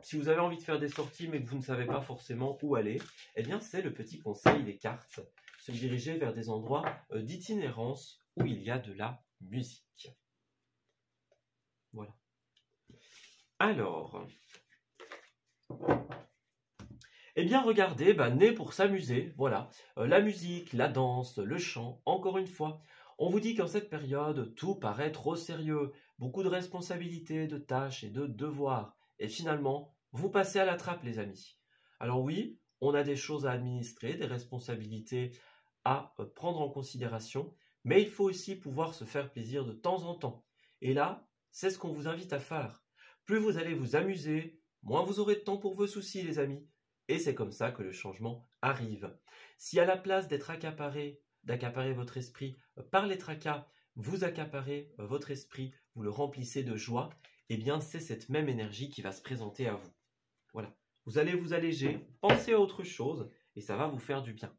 si vous avez envie de faire des sorties, mais que vous ne savez pas forcément où aller, eh bien, c'est le petit conseil des cartes. Se diriger vers des endroits d'itinérance où il y a de la musique. Voilà. Alors, eh bien regardez, né pour s'amuser, voilà. La musique, la danse, le chant, encore une fois. On vous dit qu'en cette période, tout paraît trop sérieux, beaucoup de responsabilités, de tâches et de devoirs. Et finalement, vous passez à la trappe, les amis. Alors oui, on a des choses à administrer, des responsabilités à prendre en considération, mais il faut aussi pouvoir se faire plaisir de temps en temps. Et là, c'est ce qu'on vous invite à faire. Plus vous allez vous amuser, moins vous aurez de temps pour vos soucis, les amis. Et c'est comme ça que le changement arrive. Si à la place d'être d'accaparer votre esprit par les tracas, vous accaparez votre esprit, vous le remplissez de joie, eh bien c'est cette même énergie qui va se présenter à vous. Voilà. Vous allez vous alléger, penser à autre chose, et ça va vous faire du bien.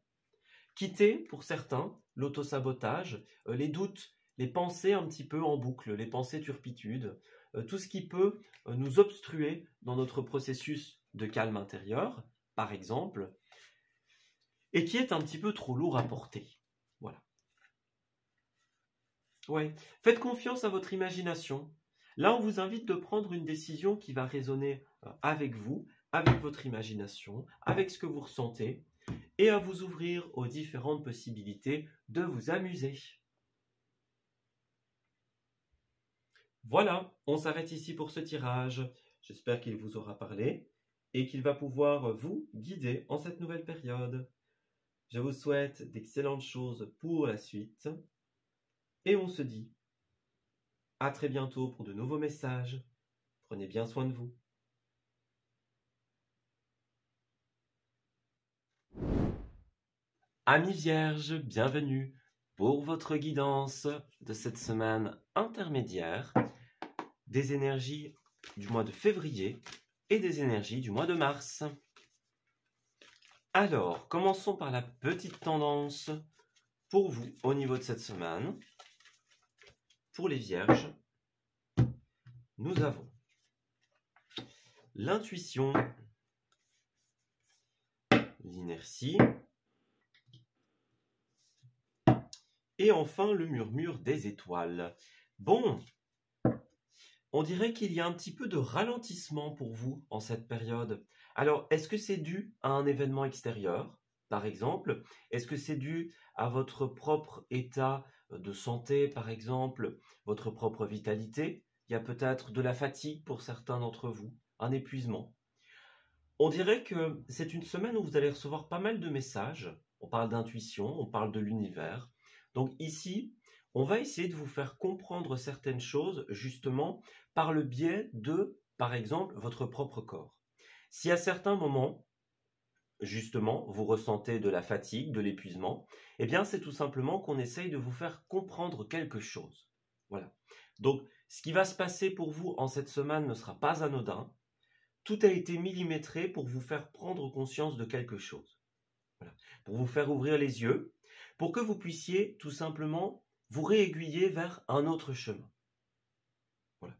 Quittez, pour certains, l'autosabotage, les doutes, les pensées un petit peu en boucle, les pensées turpitudes, tout ce qui peut nous obstruer dans notre processus de calme intérieur, par exemple, et qui est un petit peu trop lourd à porter. Voilà. Ouais. Faites confiance à votre imagination. Là, on vous invite de prendre une décision qui va résonner avec vous, avec votre imagination, avec ce que vous ressentez. et à vous ouvrir aux différentes possibilités de vous amuser. Voilà, on s'arrête ici pour ce tirage. J'espère qu'il vous aura parlé et qu'il va pouvoir vous guider en cette nouvelle période. Je vous souhaite d'excellentes choses pour la suite et on se dit à très bientôt pour de nouveaux messages. Prenez bien soin de vous. Amis vierges, bienvenue pour votre guidance de cette semaine intermédiaire des énergies du mois de février et des énergies du mois de mars. Alors, commençons par la petite tendance pour vous au niveau de cette semaine. Pour les vierges, nous avons l'intuition, l'inertie et enfin le murmure des étoiles. Bon, on dirait qu'il y a un petit peu de ralentissement pour vous en cette période. Alors, est-ce que c'est dû à un événement extérieur, par exemple? Est-ce que c'est dû à votre propre état de santé, par exemple, votre propre vitalité? Il y a peut-être de la fatigue pour certains d'entre vous, un épuisement. On dirait que c'est une semaine où vous allez recevoir pas mal de messages. On parle d'intuition, on parle de l'univers. Donc ici, on va essayer de vous faire comprendre certaines choses justement par le biais de, par exemple, votre propre corps. Si à certains moments, justement, vous ressentez de la fatigue, de l'épuisement, eh bien c'est tout simplement qu'on essaye de vous faire comprendre quelque chose. Voilà. Donc, ce qui va se passer pour vous en cette semaine ne sera pas anodin. Tout a été millimétré pour vous faire prendre conscience de quelque chose. Voilà. Pour vous faire ouvrir les yeux, pour que vous puissiez tout simplement vous réaiguiller vers un autre chemin. Voilà.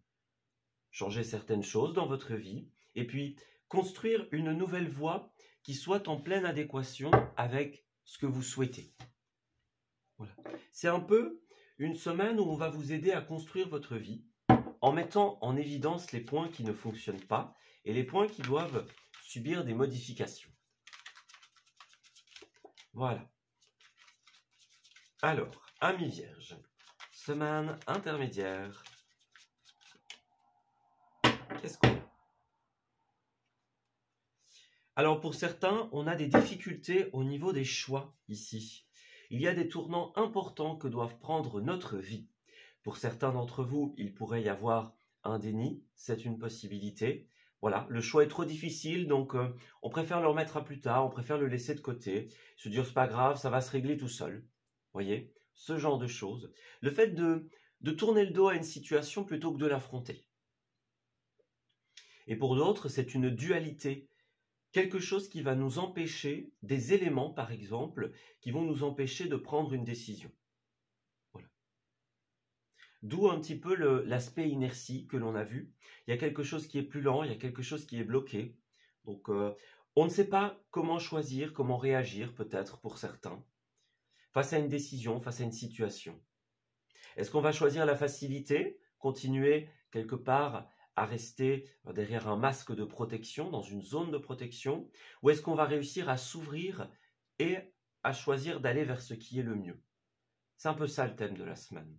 Changer certaines choses dans votre vie et puis construire une nouvelle voie qui soit en pleine adéquation avec ce que vous souhaitez. Voilà. C'est un peu une semaine où on va vous aider à construire votre vie en mettant en évidence les points qui ne fonctionnent pas et les points qui doivent subir des modifications. Voilà. Alors, amis vierges, semaine intermédiaire. Qu'est-ce qu'on a? Alors pour certains, on a des difficultés au niveau des choix ici. Il y a des tournants importants que doivent prendre notre vie. Pour certains d'entre vous, il pourrait y avoir un déni, c'est une possibilité. Voilà, le choix est trop difficile, donc on préfère le remettre à plus tard, on préfère le laisser de côté, se dire c'est pas grave, ça va se régler tout seul. Voyez, ce genre de choses. Le fait de tourner le dos à une situation plutôt que de l'affronter. Et pour d'autres, c'est une dualité. Quelque chose qui va nous empêcher, des éléments par exemple, qui vont nous empêcher de prendre une décision. Voilà. D'où un petit peu l'aspect inertie que l'on a vu. Il y a quelque chose qui est plus lent, il y a quelque chose qui est bloqué. Donc on ne sait pas comment choisir, comment réagir peut-être pour certains, face à une décision, face à une situation. Est-ce qu'on va choisir la facilité, continuer quelque part à rester derrière un masque de protection, dans une zone de protection, ou est-ce qu'on va réussir à s'ouvrir et à choisir d'aller vers ce qui est le mieux? C'est un peu ça le thème de la semaine.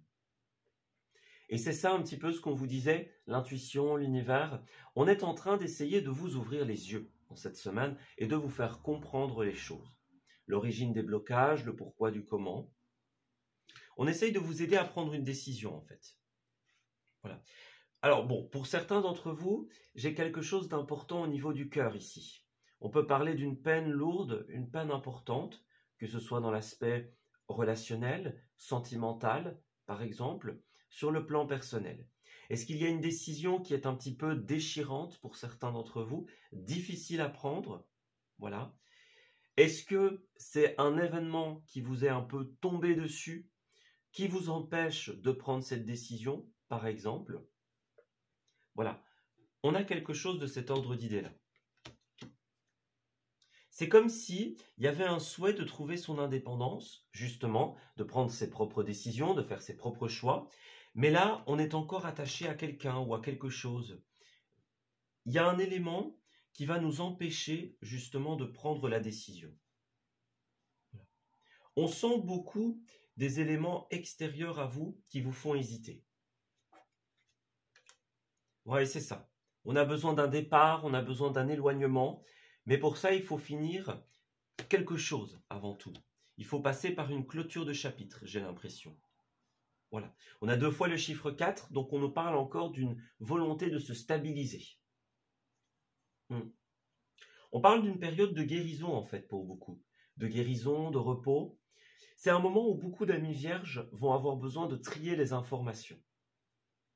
Et c'est ça un petit peu ce qu'on vous disait, l'intuition, l'univers. On est en train d'essayer de vous ouvrir les yeux dans cette semaine et de vous faire comprendre les choses. L'origine des blocages, le pourquoi du comment. On essaye de vous aider à prendre une décision en fait. Voilà. Alors bon, pour certains d'entre vous, j'ai quelque chose d'important au niveau du cœur ici. On peut parler d'une peine lourde, une peine importante, que ce soit dans l'aspect relationnel, sentimental, par exemple, sur le plan personnel. Est-ce qu'il y a une décision qui est un petit peu déchirante pour certains d'entre vous, difficile à prendre? Voilà. Est-ce que c'est un événement qui vous est un peu tombé dessus, qui vous empêche de prendre cette décision, par exemple? Voilà, on a quelque chose de cet ordre d'idée-là. C'est comme si il y avait un souhait de trouver son indépendance, justement, de prendre ses propres décisions, de faire ses propres choix. Mais là, on est encore attaché à quelqu'un ou à quelque chose. Il y a un élément qui va nous empêcher, justement, de prendre la décision. On sent beaucoup des éléments extérieurs à vous qui vous font hésiter. Ouais, c'est ça. On a besoin d'un départ, on a besoin d'un éloignement, mais pour ça, il faut finir quelque chose avant tout. Il faut passer par une clôture de chapitre, j'ai l'impression. Voilà. On a 2 fois le chiffre 4, donc on nous parle encore d'une volonté de se stabiliser. On parle d'une période de guérison, en fait, pour beaucoup. De guérison, de repos. C'est un moment où beaucoup d'amis vierges vont avoir besoin de trier les informations.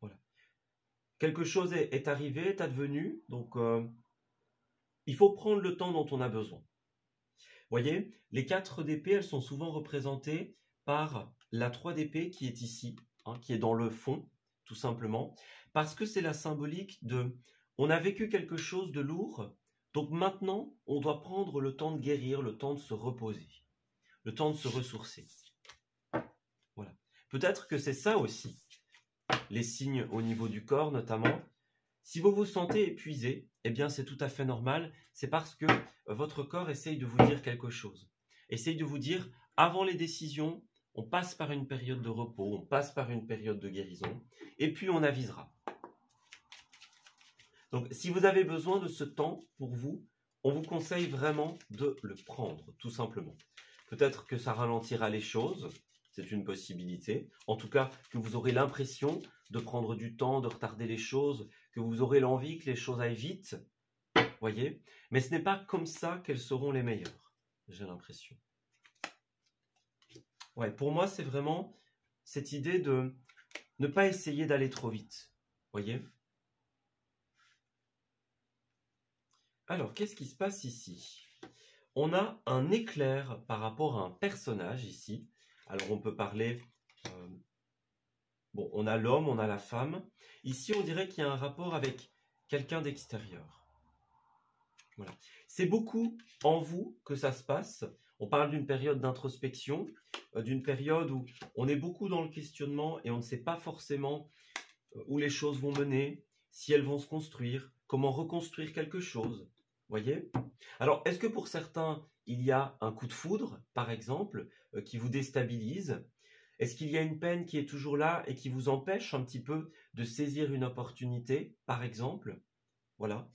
Voilà. Quelque chose est arrivé, est advenu, donc il faut prendre le temps dont on a besoin. Vous voyez, les 4 d'épée, elles sont souvent représentées par la 3 d'épée qui est ici, qui est dans le fond, tout simplement, parce que c'est la symbolique de « on a vécu quelque chose de lourd, donc maintenant, on doit prendre le temps de guérir, le temps de se reposer, le temps de se ressourcer. » Voilà. Peut-être que c'est ça aussi, les signes au niveau du corps notamment. Si vous vous sentez épuisé, eh bien c'est tout à fait normal, c'est parce que votre corps essaye de vous dire quelque chose. Essaye de vous dire, avant les décisions, on passe par une période de repos, on passe par une période de guérison, et puis on avisera. Donc si vous avez besoin de ce temps pour vous, on vous conseille vraiment de le prendre, tout simplement. Peut-être que ça ralentira les choses, c'est une possibilité. En tout cas, que vous aurez l'impression de prendre du temps, de retarder les choses, que vous aurez l'envie que les choses aillent vite, voyez. Mais ce n'est pas comme ça qu'elles seront les meilleures, j'ai l'impression. Ouais, pour moi, c'est vraiment cette idée de ne pas essayer d'aller trop vite, voyez. Alors, qu'est-ce qui se passe ici? On a un éclair par rapport à un personnage ici. Alors, on peut parler... bon, on a l'homme, on a la femme. Ici, on dirait qu'il y a un rapport avec quelqu'un d'extérieur. Voilà. C'est beaucoup en vous que ça se passe. On parle d'une période d'introspection, d'une période où on est beaucoup dans le questionnement et on ne sait pas forcément où les choses vont mener, si elles vont se construire, comment reconstruire quelque chose. Voyez? Alors, est-ce que pour certains, il y a un coup de foudre, par exemple, qui vous déstabilise? Est-ce qu'il y a une peine qui est toujours là et qui vous empêche un petit peu de saisir une opportunité, par exemple? Voilà.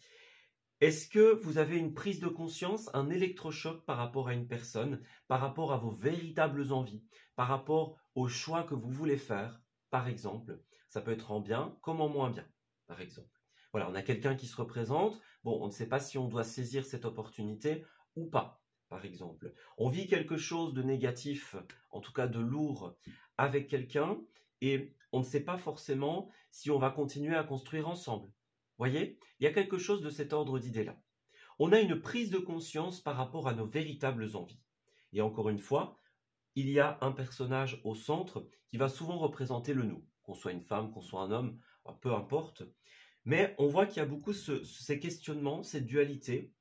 Est-ce que vous avez une prise de conscience, un électrochoc par rapport à une personne, par rapport à vos véritables envies, par rapport aux choix que vous voulez faire, par exemple? Ça peut être en bien comme en moins bien, par exemple. Voilà, on a quelqu'un qui se représente. Bon, on ne sait pas si on doit saisir cette opportunité ou pas, par exemple. On vit quelque chose de négatif, en tout cas de lourd, avec quelqu'un et on ne sait pas forcément si on va continuer à construire ensemble. Voyez, il y a quelque chose de cet ordre d'idées-là. On a une prise de conscience par rapport à nos véritables envies. Et encore une fois, il y a un personnage au centre qui va souvent représenter le nous, qu'on soit une femme, qu'on soit un homme, peu importe. Mais on voit qu'il y a beaucoup ces questionnements, cette dualité,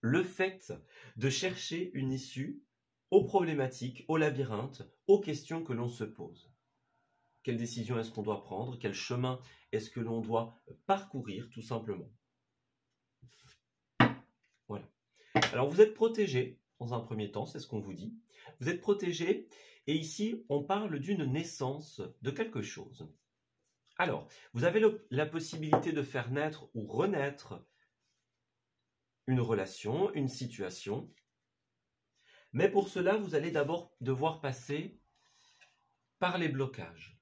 le fait de chercher une issue aux problématiques, aux labyrinthes, aux questions que l'on se pose. Quelle décision est-ce qu'on doit prendre? Quel chemin est-ce que l'on doit parcourir, tout simplement? Voilà. Alors, vous êtes protégé, dans un premier temps, c'est ce qu'on vous dit. Vous êtes protégé, et ici, on parle d'une naissance de quelque chose. Alors, vous avez la possibilité de faire naître ou renaître une relation, une situation. Mais pour cela, vous allez d'abord devoir passer par les blocages.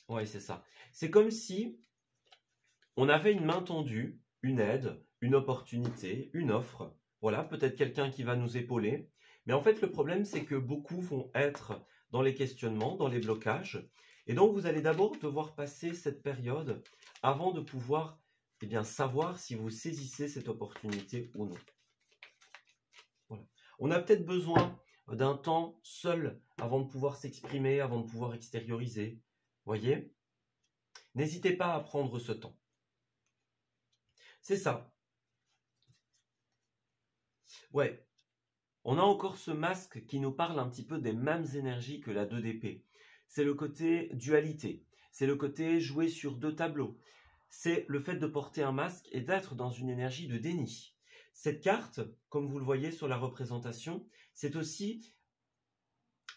Oui, c'est ça. C'est comme si on avait une main tendue, une aide, une opportunité, une offre. Voilà, peut-être quelqu'un qui va nous épauler. Mais en fait, le problème, c'est que beaucoup vont être dans les questionnements, dans les blocages. Et donc, vous allez d'abord devoir passer cette période avant de pouvoir savoir si vous saisissez cette opportunité ou non. Voilà. On a peut-être besoin d'un temps seul avant de pouvoir s'exprimer, avant de pouvoir extérioriser. Voyez? N'hésitez pas à prendre ce temps. C'est ça. Ouais. On a encore ce masque qui nous parle un petit peu des mêmes énergies que la 2 d'épée. C'est le côté dualité. C'est le côté jouer sur 2 tableaux. C'est le fait de porter un masque et d'être dans une énergie de déni. Cette carte, comme vous le voyez sur la représentation, c'est aussi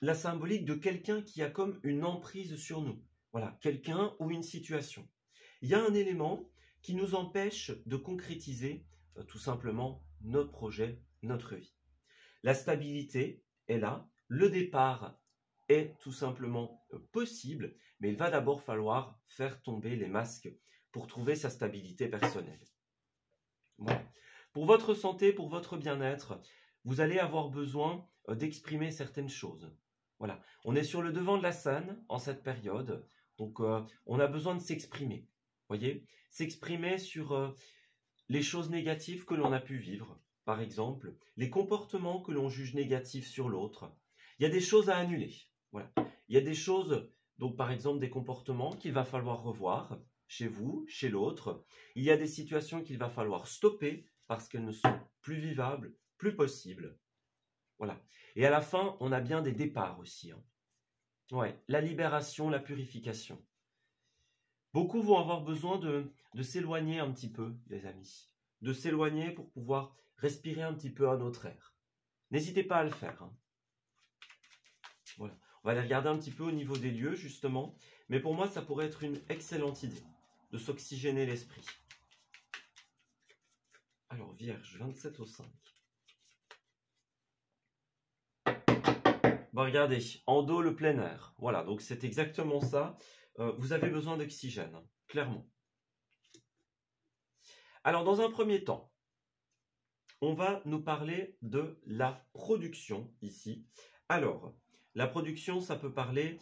la symbolique de quelqu'un qui a comme une emprise sur nous. Voilà, quelqu'un ou une situation. Il y a un élément qui nous empêche de concrétiser tout simplement notre projet, notre vie. La stabilité est là, le départ est tout simplement possible, mais il va d'abord falloir faire tomber les masques pour trouver sa stabilité personnelle. Voilà. Pour votre santé, pour votre bien-être, vous allez avoir besoin d'exprimer certaines choses. Voilà. On est sur le devant de la scène en cette période, donc on a besoin de s'exprimer. Voyez, s'exprimer sur les choses négatives que l'on a pu vivre, par exemple, les comportements que l'on juge négatifs sur l'autre. Il y a des choses à annuler. Voilà. Il y a des choses, donc par exemple des comportements qu'il va falloir revoir chez vous, chez l'autre. Il y a des situations qu'il va falloir stopper parce qu'elles ne sont plus vivables, plus possibles. Voilà. Et à la fin, on a bien des départs aussi. Ouais, la libération, la purification. Beaucoup vont avoir besoin de s'éloigner un petit peu, les amis. De s'éloigner pour pouvoir respirer un petit peu un autre air. N'hésitez pas à le faire. Voilà. On va aller regarder un petit peu au niveau des lieux, justement. Mais pour moi, ça pourrait être une excellente idée de s'oxygéner l'esprit. Alors, Vierge, 27 au 5. Bon, regardez, en dos, le plein air. Voilà, donc c'est exactement ça. Vous avez besoin d'oxygène, clairement. Alors, dans un premier temps, on va nous parler de la production ici. Alors, la production, ça peut parler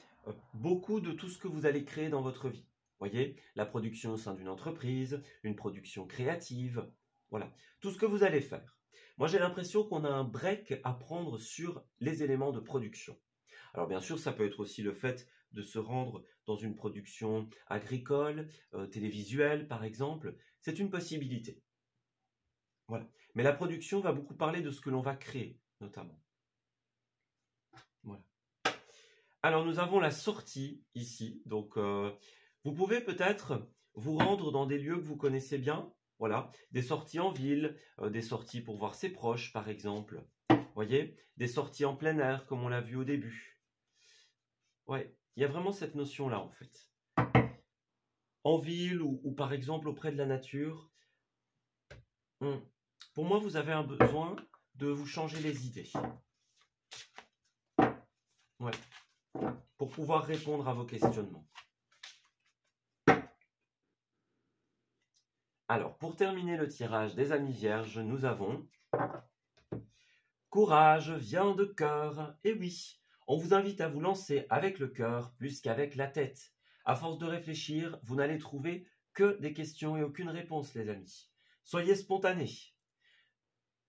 beaucoup de tout ce que vous allez créer dans votre vie. Voyez, la production au sein d'une entreprise, une production créative, voilà, tout ce que vous allez faire. Moi, j'ai l'impression qu'on a un break à prendre sur les éléments de production. Alors, bien sûr, ça peut être aussi le fait de se rendre dans une production agricole, télévisuelle, par exemple. C'est une possibilité. Voilà. Mais la production va beaucoup parler de ce que l'on va créer, notamment. Voilà. Alors, nous avons la sortie ici. Donc, vous pouvez peut-être vous rendre dans des lieux que vous connaissez bien. Voilà, des sorties en ville, des sorties pour voir ses proches, par exemple. Voyez, des sorties en plein air, comme on l'a vu au début. Ouais, il y a vraiment cette notion-là, en fait. En ville ou par exemple auprès de la nature. Pour moi, vous avez un besoin de vous changer les idées. Ouais. Pour pouvoir répondre à vos questionnements. Alors, pour terminer le tirage des amis vierges, nous avons courage vient de cœur. Et oui, on vous invite à vous lancer avec le cœur plus qu'avec la tête. À force de réfléchir, vous n'allez trouver que des questions et aucune réponse, les amis. Soyez spontanés.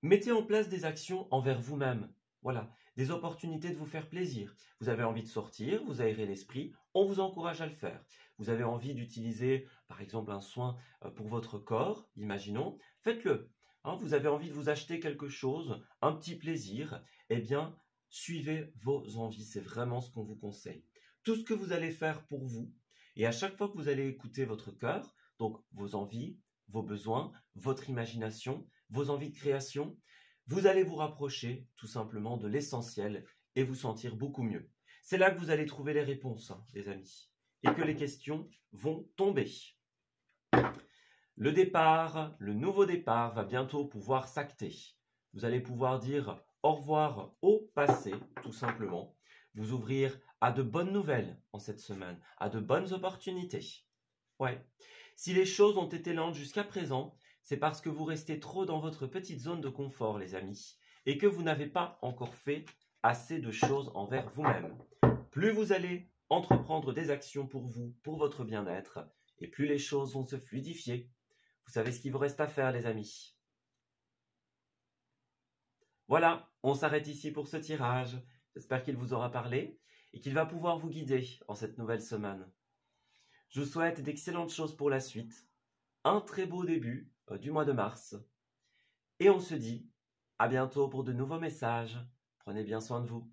Mettez en place des actions envers vous-même. Voilà, des opportunités de vous faire plaisir. Vous avez envie de sortir, vous aérez l'esprit, on vous encourage à le faire. Vous avez envie d'utiliser, par exemple, un soin pour votre corps, imaginons, faites-le. Vous avez envie de vous acheter quelque chose, un petit plaisir, eh bien, suivez vos envies, c'est vraiment ce qu'on vous conseille. Tout ce que vous allez faire pour vous, et à chaque fois que vous allez écouter votre cœur, donc vos envies, vos besoins, votre imagination, vos envies de création, vous allez vous rapprocher tout simplement de l'essentiel et vous sentir beaucoup mieux. C'est là que vous allez trouver les réponses, les amis, et que les questions vont tomber. Le départ, le nouveau départ va bientôt pouvoir s'acter. Vous allez pouvoir dire au revoir au passé, tout simplement. Vous ouvrir à de bonnes nouvelles en cette semaine, à de bonnes opportunités. Ouais. Si les choses ont été lentes jusqu'à présent, c'est parce que vous restez trop dans votre petite zone de confort, les amis, et que vous n'avez pas encore fait assez de choses envers vous-même. Plus vous allez entreprendre des actions pour vous, pour votre bien-être, et plus les choses vont se fluidifier. Vous savez ce qu'il vous reste à faire, les amis. Voilà, on s'arrête ici pour ce tirage. J'espère qu'il vous aura parlé et qu'il va pouvoir vous guider en cette nouvelle semaine. Je vous souhaite d'excellentes choses pour la suite, un très beau début du mois de mars. Et on se dit à bientôt pour de nouveaux messages. Prenez bien soin de vous.